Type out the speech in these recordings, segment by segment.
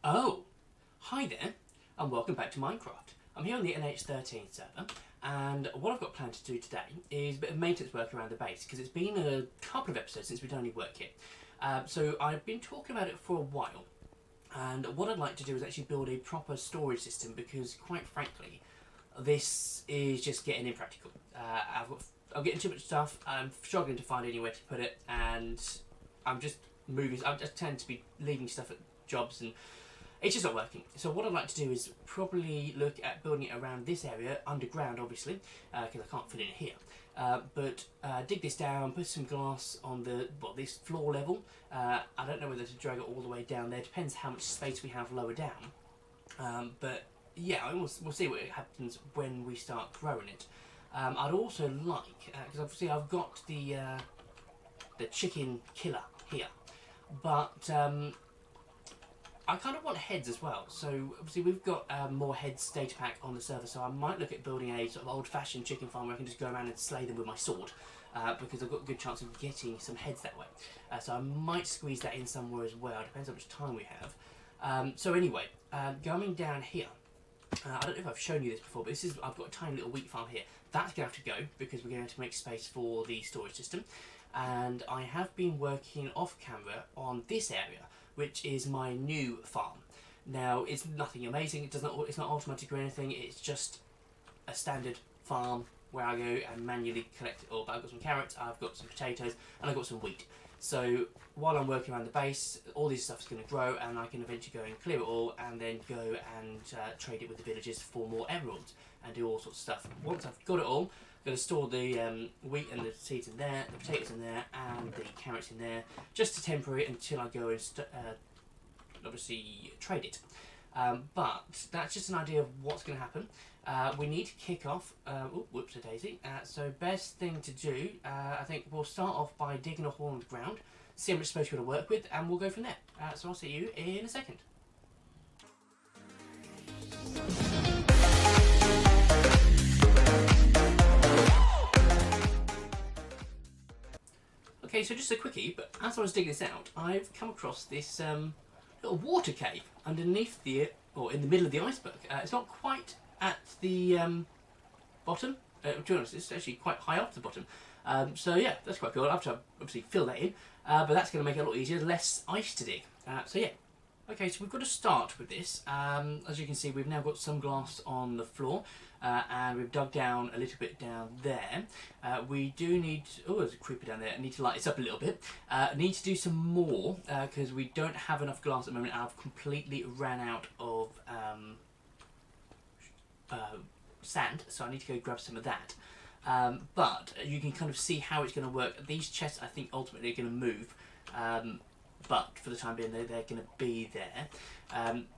Oh, hi there, and welcome back to Minecraft. I'm here on the NH13 server, and what I've got planned to do today is a bit of maintenance work around the base, because it's been a couple of episodes since we've done any work here. So I've been talking about it for a while, and what I'd like to do is actually build a proper storage system, because quite frankly, this is just getting impractical. I'm getting too much stuff, I'm struggling to find anywhere to put it, and I just tend to be leaving stuff at jobs and it's just not working. So what I'd like to do is probably look at building it around this area, underground obviously, because I can't fit it in here. But dig this down, put some glass on this floor level. I don't know whether to drag it all the way down there, depends how much space we have lower down. But yeah, we'll see what happens when we start growing it. I'd also like, because obviously I've got the chicken killer here, but I kind of want heads as well. So obviously we've got more heads data pack on the server, so I might look at building a sort of old-fashioned chicken farm where I can just go around and slay them with my sword, because I've got a good chance of getting some heads that way. So I might squeeze that in somewhere as well, depends how much time we have. So anyway, going down here, I don't know if I've shown you this before, but I've got a tiny little wheat farm here. That's going to have to go because we're going to have to make space for the storage system. And I have been working off camera on this area, which is my new farm. Now, it's nothing amazing, it's not automatic or anything, it's just a standard farm where I go and manually collect it all. But I've got some carrots, I've got some potatoes, and I've got some wheat. So while I'm working around the base, all this stuff is going to grow, and I can eventually go and clear it all and then go and trade it with the villagers for more emeralds and do all sorts of stuff. Once I've got it all, I'm going to store the wheat and the seeds in there, the potatoes in there, and the carrots in there, just to temper it until I go and obviously trade it. But that's just an idea of what's going to happen. We need to kick off, whoops-a-daisy, so best thing to do, I think we'll start off by digging a hole on the ground, see how much space we're going to work with, and we'll go from there. So I'll see you in a second. Okay, so just a quickie, but as I was digging this out, I've come across this little water cave underneath or in the middle of the iceberg. It's not quite at the bottom. To be honest, it's actually quite high up the bottom. So yeah, that's quite cool. I'll have to obviously fill that in, but that's going to make it a lot easier, less ice to dig. So yeah. Okay, so we've got to start with this. As you can see, we've now got some glass on the floor, and we've dug down a little bit down there. We do need, oh, there's a creeper down there. I need to light this up a little bit. I need to do some more, because we don't have enough glass at the moment. I've completely ran out of sand, so I need to go grab some of that. But you can kind of see how it's going to work. These chests, I think, ultimately are going to move. But for the time being, they're going to be there.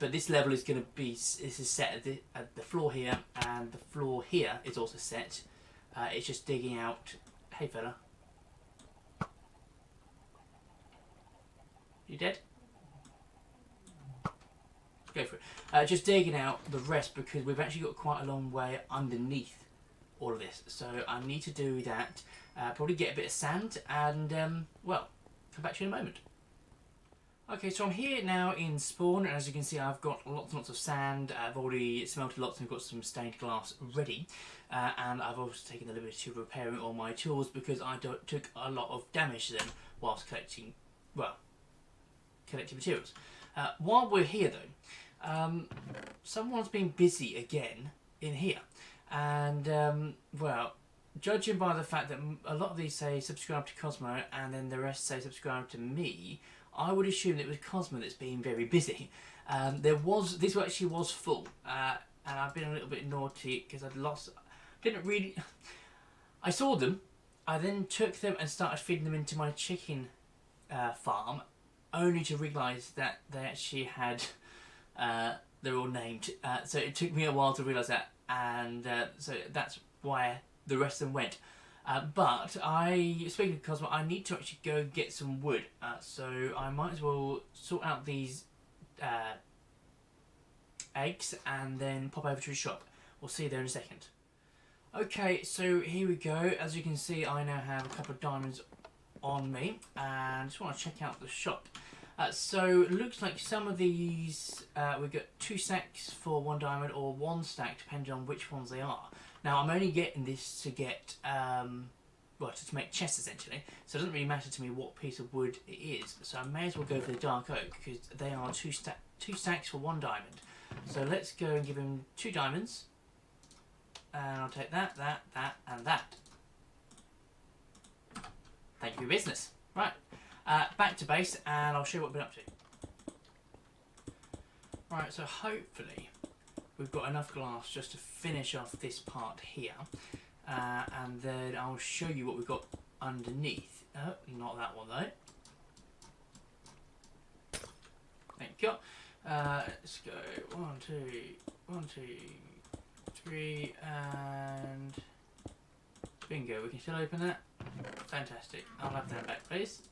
But this level is going to be, this is set at the floor here, and the floor here is also set. It's just digging out, hey fella. You dead? Go for it. Just digging out the rest because we've actually got quite a long way underneath all of this. So I need to do that, probably get a bit of sand, and well, come back to you in a moment. Okay, so I'm here now in spawn, and as you can see I've got lots and lots of sand. I've already smelted lots and got some stained glass ready, and I've also taken the liberty of repairing all my tools because I took a lot of damage to them whilst collecting materials. While we're here though, someone's been busy again in here, and well, judging by the fact that a lot of these say subscribe to Cosmo and then the rest say subscribe to me, I would assume that it was Cosmo that's been very busy. This actually was full, and I've been a little bit naughty because I saw them, I then took them and started feeding them into my chicken farm, only to realise that they actually had, they're all named, so it took me a while to realise that, and so that's why the rest of them went. But speaking of Cosmo, I need to actually go get some wood, so I might as well sort out these eggs and then pop over to the shop. We'll see you there in a second. Okay, so here we go. As you can see, I now have a couple of diamonds on me, and I just want to check out the shop. So it looks like some of these, we've got 2 stacks for 1 diamond or 1 stack depending on which ones they are. Now I'm only getting this to get, well, to make chests essentially, so it doesn't really matter to me what piece of wood it is, so I may as well go for the dark oak because they are 2 stacks for 1 diamond. So let's go and give him 2 diamonds, and I'll take that, that and that. Thank you for your business. Right. Back to base and I'll show you what we've been up to. Right, so hopefully we've got enough glass just to finish off this part here, and then I'll show you what we've got underneath. Not that one though. Thank you. Let's go 1, 2, 1, 2, 3 and bingo, we can still open that. Fantastic. I'll have that back please.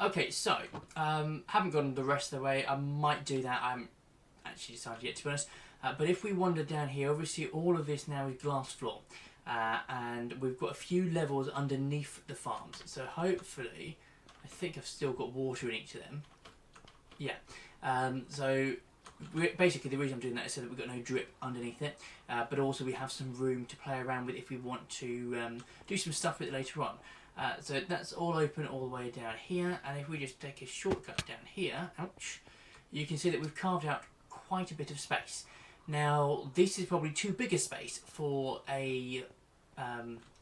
Okay, so, haven't gone the rest of the way. I might do that. I haven't actually decided yet, to be honest. But if we wander down here, obviously all of this now is glass floor. And we've got a few levels underneath the farms. So hopefully, I think I've still got water in each of them. Yeah. So, basically the reason I'm doing that is so that we've got no drip underneath it. But also we have some room to play around with if we want to do some stuff with it later on. So that's all open all the way down here, and if we just take a shortcut down here, ouch, you can see that we've carved out quite a bit of space. Now this is probably too big a space for a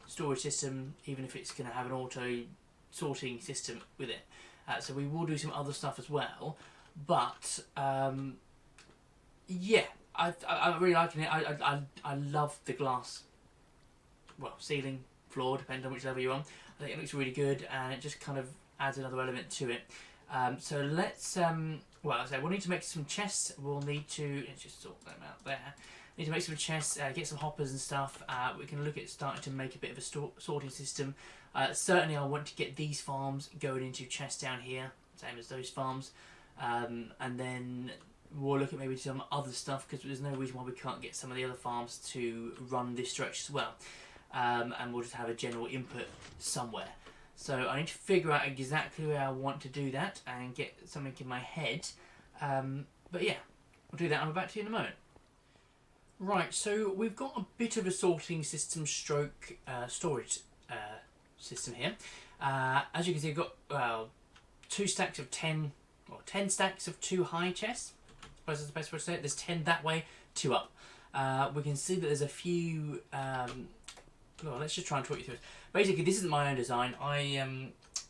storage system, even if it's going to have an auto sorting system with it. So we will do some other stuff as well, but yeah, I'm really liking it. I love the glass, well, ceiling, floor, depending on which level you're on. I think it looks really good, and it just kind of adds another element to it. So let's, well, as I say, we'll need to make some chests. We'll need to, let's just sort them out there. Need to make some chests, get some hoppers and stuff. We can look at starting to make a bit of a sorting system. Certainly I want to get these farms going into chests down here, same as those farms. And then we'll look at maybe some other stuff, because there's no reason why we can't get some of the other farms to run this stretch as well. And we'll just have a general input somewhere. So I need to figure out exactly where I want to do that and get something in my head. But yeah, I'll do that. I'll be back to you in a moment. Right, so we've got a bit of a sorting system stroke storage system here. As you can see, I've got 2 stacks of 10, or 10 stacks of 2 high chests. I suppose that's the best way to say it. There's 10 that way, 2 up. We can see that there's a few... well, let's just try and talk you through it. Basically, this isn't my own design.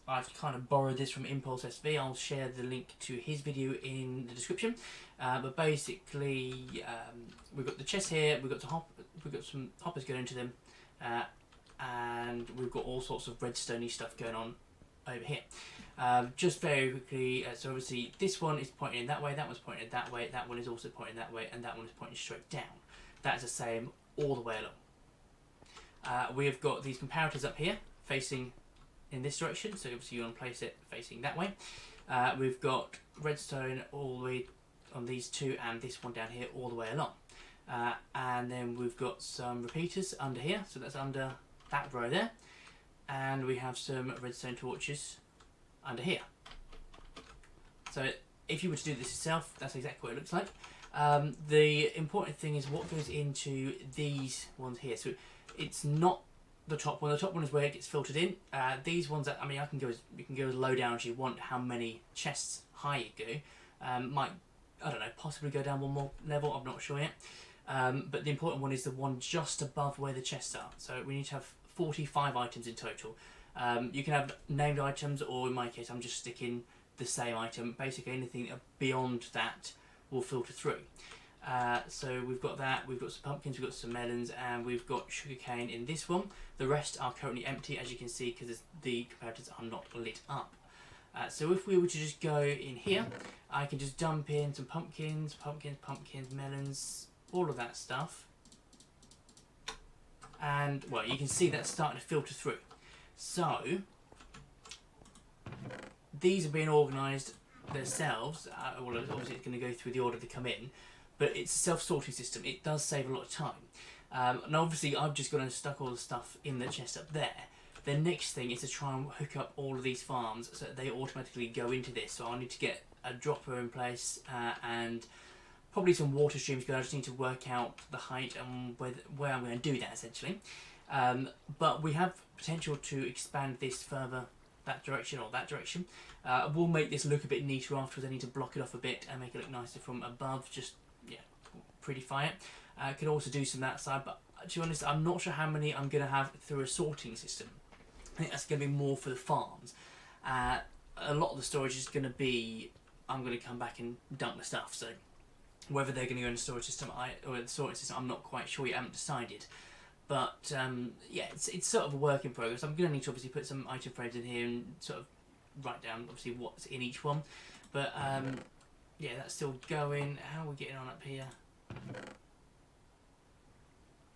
I've kind of borrowed this from Impulse SV. I'll share the link to his video in the description. But basically, we've got the chest here. We've got some hoppers going into them, and we've got all sorts of redstone-y stuff going on over here. Just very quickly, so obviously this one is pointing in that way. That one's pointing that way. That one is also pointing that way, and that one is pointing straight down. That's the same all the way along. We've got these comparators up here facing in this direction, so obviously you want to place it facing that way. We've got redstone all the way on these 2 and this one down here all the way along. And then we've got some repeaters under here, so that's under that row there. And we have some redstone torches under here. So if you were to do this yourself, that's exactly what it looks like. The important thing is what goes into these ones here. So it's not the top one. The top one is where it gets filtered in. These ones, I mean, you can go as low down as you want. How many chests high you go, might, I don't know, possibly go down one more level. I'm not sure yet. But the important one is the one just above where the chests are. So we need to have 45 items in total. You can have named items, or in my case, I'm just sticking the same item. Basically, anything beyond that will filter through. So we've got that, we've got some pumpkins, we've got some melons, and we've got sugarcane in this one. The rest are currently empty, as you can see, because the comparators are not lit up. So if we were to just go in here, I can just dump in some pumpkins, melons, all of that stuff. And, well, you can see that's starting to filter through. So, these are being organised themselves. Well, obviously it's going to go through the order they come in. But it's a self-sorting system. It does save a lot of time. And obviously I've just gone and stuck all the stuff in the chest up there. The next thing is to try and hook up all of these farms so that they automatically go into this. So I need to get a dropper in place and probably some water streams, because I just need to work out the height and where I'm going to do that essentially. But we have potential to expand this further that direction or that direction. We'll make this look a bit neater afterwards. I need to block it off a bit and make it look nicer from above, just prettify it. Could also do some that side, but to be honest, I'm not sure how many I'm going to have through a sorting system. I think that's going to be more for the farms. A lot of the storage is going to be, I'm going to come back and dump the stuff, so whether they're going to go in the storage system or the sorting system, I'm not quite sure yet. I haven't decided. But yeah, it's sort of a work in progress. I'm going to need to obviously put some item frames in here and sort of write down obviously what's in each one. But yeah, that's still going. How are we getting on up here?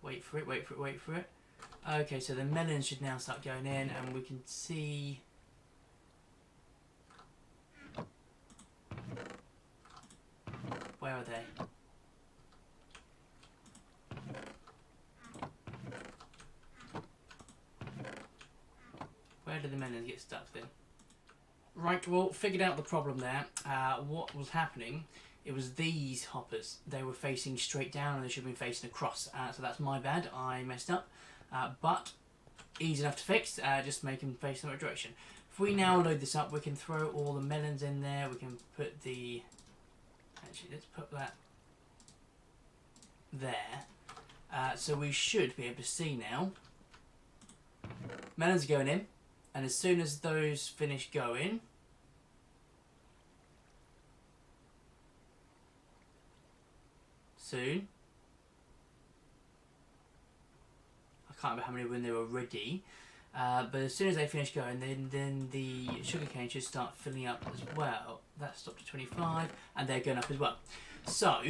Wait for it, wait for it, wait for it. Okay, so the melons should now start going in, and we can see. Where are they? Where did the melons get stuck then? Right, well, figured out the problem there. What was happening, it was these hoppers. They were facing straight down and they should have been facing across. So that's my bad, I messed up. But easy enough to fix, just make them face in the right direction. If we now load this up, we can throw all the melons in there. We can put the... Actually, let's put that there. So we should be able to see now. Melons are going in. And as soon as those finish going, soon, I can't remember how many were in there already, but as soon as they finish going, then the sugarcane should start filling up as well. That stopped at 25, and they're going up as well. So,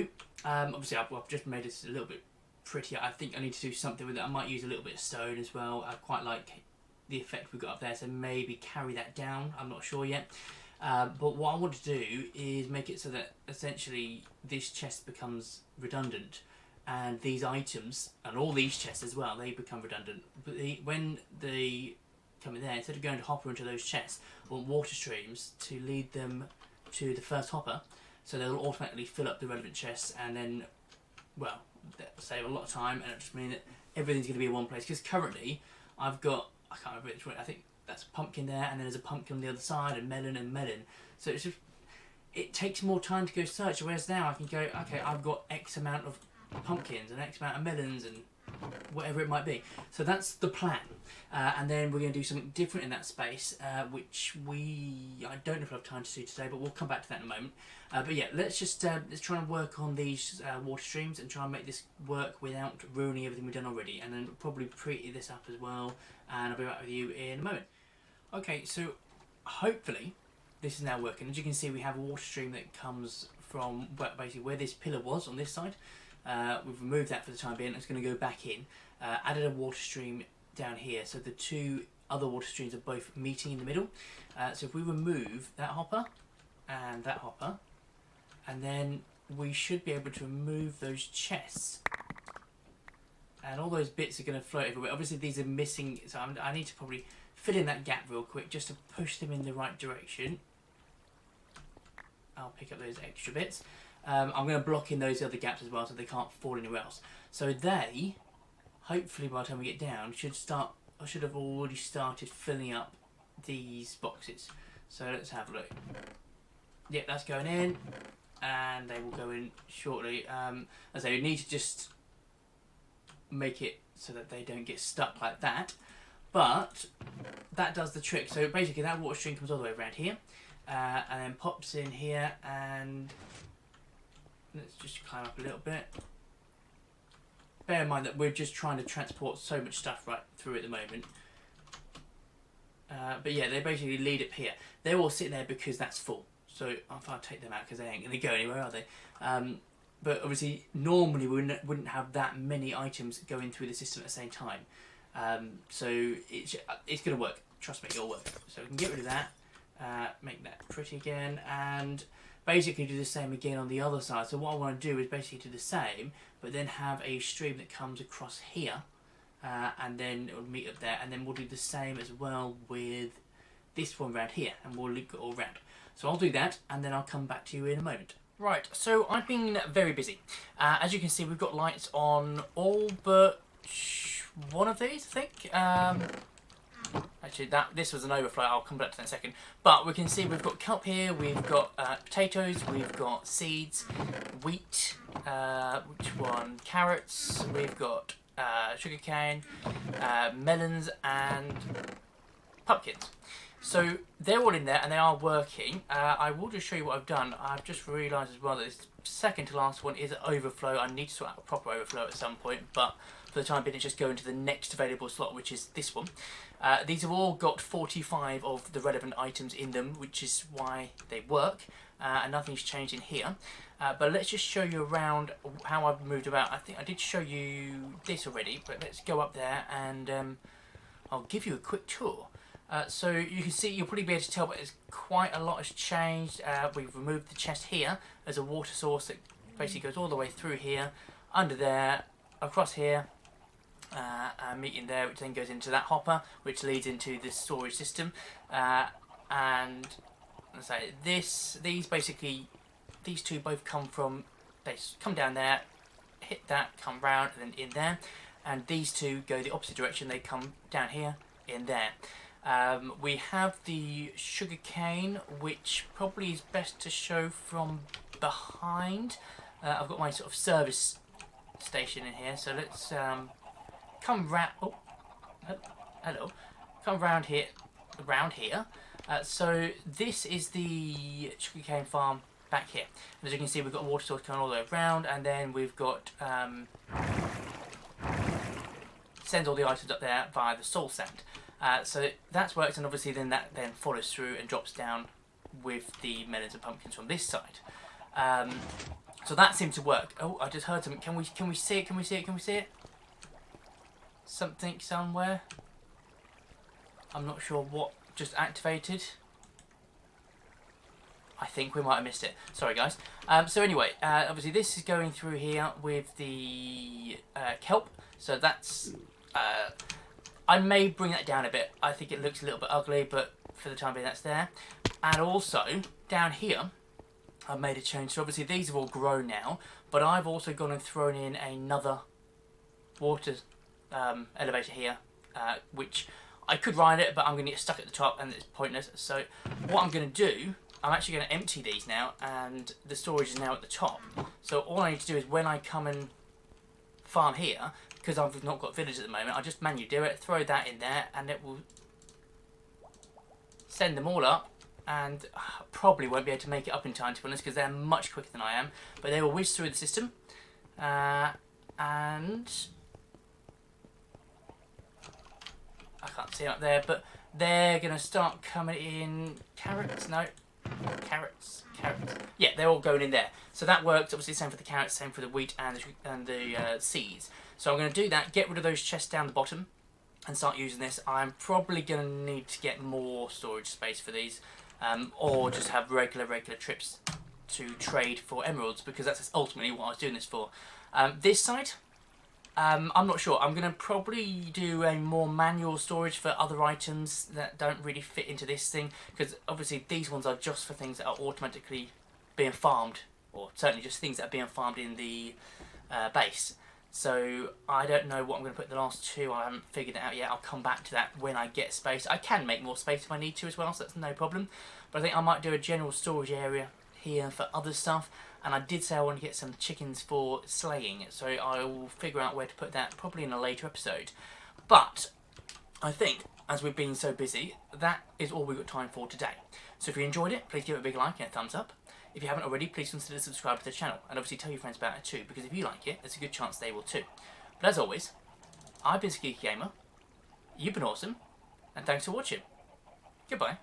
obviously I've just made this a little bit prettier. I think I need to do something with it. I might use a little bit of stone as well. I quite like the effect we've got up there, so maybe carry that down. I'm not sure yet. But what I want to do is make it so that essentially this chest becomes redundant, and these items and all these chests as well, they become redundant. But when they come in there, instead of going to hopper into those chests, I want water streams to lead them to the first hopper, so they'll automatically fill up the relevant chests, and then, well, that'll save a lot of time, and it'll just mean that everything's going to be in one place. Because currently I've got, I can't remember which one, I think that's a pumpkin there, and then there's a pumpkin on the other side, and melon. So it's just, it takes more time to go search, whereas now I can go, okay, I've got X amount of pumpkins and X amount of melons and whatever it might be. So that's the plan. And then we're going to do something different in that space, which I don't know if I have time to do today, but we'll come back to that in a moment. But yeah, let's try and work on these water streams and try and make this work without ruining everything we've done already, and then probably pretty this up as well, and I'll be back with you in a moment. Okay, so hopefully this is now working. As you can see, we have a water stream that comes from basically where this pillar was on this side. We've removed that for the time being. It's going to go back in. Added a water stream down here, so the two other water streams are both meeting in the middle. So if we remove that hopper, and then we should be able to remove those chests. And all those bits are going to float everywhere. Obviously these are missing, so I need to probably fill in that gap real quick just to push them in the right direction. I'll pick up those extra bits. I'm going to block in those other gaps as well so they can't fall anywhere else. So they, hopefully by the time we get down, should have already started filling up these boxes. So let's have a look. Yep, that's going in, and they will go in shortly. As I say, we need to just make it so that they don't get stuck like that. But that does the trick. So basically that water stream comes all the way around here, and then pops in here, and let's just climb up a little bit. Bear in mind that we're just trying to transport so much stuff right through at the moment. But yeah, they basically lead up here. They're all sitting there because that's full. So if I take them out, because they ain't going to go anywhere, are they? But obviously, normally we wouldn't have that many items going through the system at the same time. So it's going to work. Trust me, it'll work. So we can get rid of that, make that pretty again, and basically do the same again on the other side. So what I want to do is basically do the same, but then have a stream that comes across here, and then it will meet up there, and then we'll do the same as well with this one around here, and we'll loop it all around. So I'll do that, and then I'll come back to you in a moment. Right, so I've been very busy. As you can see, we've got lights on all but one of these, I think. Actually, this was an overflow. I'll come back to that in a second. But we can see we've got kelp here, we've got potatoes, we've got seeds, wheat, which one? Carrots, we've got sugarcane, melons, and pumpkins. So they're all in there and they are working. I will just show you what I've done. I've just realised as well that this second to last one is an overflow. I need to sort out a proper overflow at some point, but for the time being it's just going to the next available slot, which is this one. These have all got 45 of the relevant items in them, which is why they work, and nothing's changed in here. But let's just show you around how I've moved about. I think I did show you this already, but let's go up there and I'll give you a quick tour. So you can see, you'll probably be able to tell, but there's quite a lot has changed. We've removed the chest here as a water source that basically goes all the way through here, under there, across here, and meat in there, which then goes into that hopper, which leads into the storage system. And let's say these two both come from, they come down there, hit that, come round, and then in there. And these two go the opposite direction, they come down here, in there. We have the sugar cane, which probably is best to show from behind. I've got my sort of service station in here, so let's come round. Oh, hello, come round here, so this is the sugarcane farm back here. And as you can see, we've got a water source coming all the way around, and then we've got sends all the items up there via the soul sand. So that's worked, and obviously then that then follows through and drops down with the melons and pumpkins from this side. So that seemed to work. Oh, I just heard something. Can we see it? Can we see it? Can we see it? Something somewhere. I'm not sure what just activated. I think we might have missed it. Sorry, guys. So anyway, obviously this is going through here with the kelp. So that's. I may bring that down a bit. I think it looks a little bit ugly, but for the time being that's there. And also, down here, I've made a change. So obviously these have all grown now, but I've also gone and thrown in another water elevator here, which I could ride it, but I'm going to get stuck at the top and it's pointless. So what I'm going to do, I'm actually going to empty these now, and the storage is now at the top. So all I need to do is when I come and farm here, because I've not got village at the moment, I just manually do it, throw that in there, and it will send them all up. And probably won't be able to make it up in time, to be honest, because they're much quicker than I am. But they will whiz through the system, and I can't see them up there, but they're going to start coming in. Carrots, no, carrots. Yeah, they're all going in there. So that works. Obviously, same for the carrots, same for the wheat and the seeds. So I'm going to do that, get rid of those chests down the bottom, and start using this. I'm probably going to need to get more storage space for these, or just have regular trips to trade for emeralds, because that's ultimately what I was doing this for. This side, I'm not sure. I'm going to probably do a more manual storage for other items that don't really fit into this thing, because obviously these ones are just for things that are automatically being farmed, or certainly just things that are being farmed in the base. So I don't know what I'm going to put in the last two. I haven't figured it out yet. I'll come back to that when I get space. I can make more space if I need to as well, so that's no problem. But I think I might do a general storage area here for other stuff. And I did say I want to get some chickens for slaying, so I will figure out where to put that probably in a later episode. But I think, as we've been so busy, that is all we've got time for today. So if you enjoyed it, please give it a big like and a thumbs up. If you haven't already, please consider subscribing to the channel, and obviously tell your friends about it too, because if you like it, there's a good chance they will too. But as always, I've been Skeeky Gamer, you've been awesome, and thanks for watching. Goodbye.